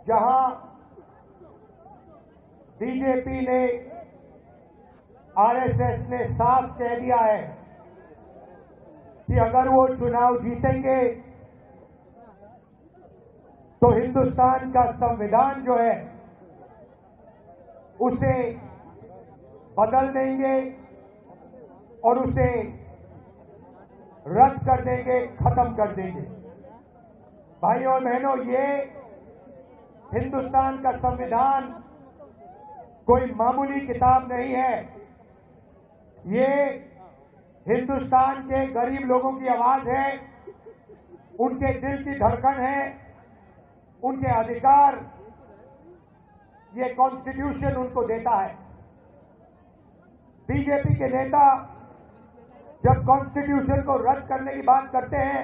जहां बीजेपी ने आरएसएस ने साफ कह दिया है कि अगर वो चुनाव जीतेंगे तो हिंदुस्तान का संविधान जो है उसे बदल देंगे और उसे रद्द कर देंगे, खत्म कर देंगे। भाइयों और बहनों, ये हिंदुस्तान का संविधान कोई मामूली किताब नहीं है। ये हिंदुस्तान के गरीब लोगों की आवाज है, उनके दिल की धड़कन है, उनके अधिकार ये कॉन्स्टिट्यूशन उनको देता है। बीजेपी के नेता जब कॉन्स्टिट्यूशन को रद्द करने की बात करते हैं,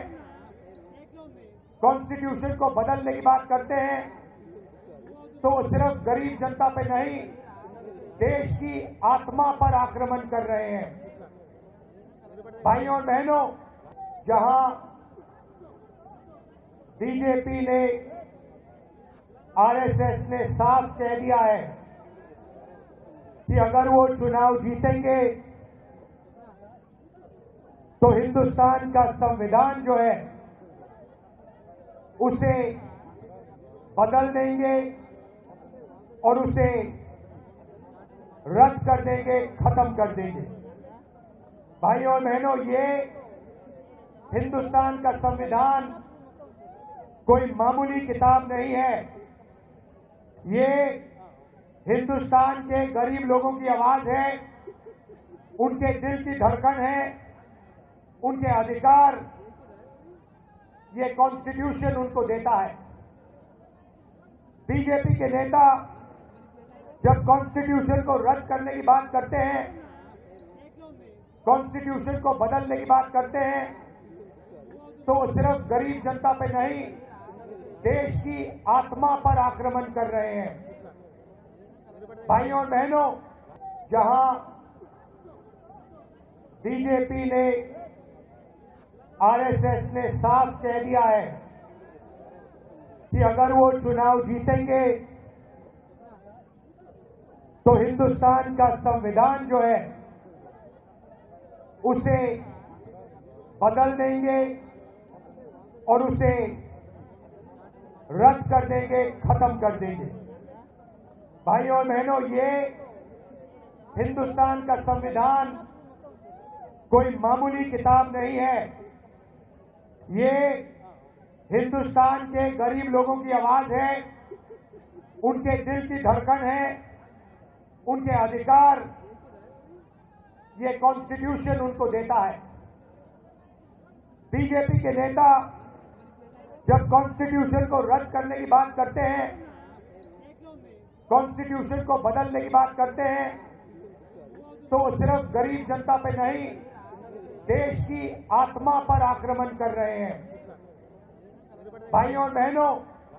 कॉन्स्टिट्यूशन को बदलने की बात करते हैं, तो सिर्फ गरीब जनता पे नहीं, देश की आत्मा पर आक्रमण कर रहे हैं। भाइयों और बहनों, जहां बीजेपी ने आरएसएस ने साफ कह दिया है कि अगर वो चुनाव जीतेंगे तो हिंदुस्तान का संविधान जो है उसे बदल देंगे और उसे रद्द कर देंगे, खत्म कर देंगे। भाइयों और बहनों, ये हिंदुस्तान का संविधान कोई मामूली किताब नहीं है। ये हिंदुस्तान के गरीब लोगों की आवाज है, उनके दिल की धड़कन है, उनके अधिकार ये कॉन्स्टिट्यूशन उनको देता है। बीजेपी के नेता जब कॉन्स्टिट्यूशन को रद्द करने की बात करते हैं, कॉन्स्टिट्यूशन को बदलने की बात करते हैं, तो सिर्फ गरीब जनता पे नहीं, देश की आत्मा पर आक्रमण कर रहे हैं। भाइयों और बहनों, जहां बीजेपी ने आरएसएस ने साफ कह दिया है कि अगर वो चुनाव जीतेंगे तो हिंदुस्तान का संविधान जो है उसे बदल देंगे और उसे रद्द कर देंगे, खत्म कर देंगे। भाइयों और बहनों, ये हिंदुस्तान का संविधान कोई मामूली किताब नहीं है। ये हिंदुस्तान के गरीब लोगों की आवाज है, उनके दिल की धड़कन है, उनके अधिकार ये कॉन्स्टिट्यूशन उनको देता है। बीजेपी के नेता जब कॉन्स्टिट्यूशन को रद्द करने की बात करते हैं, कॉन्स्टिट्यूशन को बदलने की बात करते हैं, तो सिर्फ गरीब जनता पे नहीं, देश की आत्मा पर आक्रमण कर रहे हैं। भाइयों और बहनों,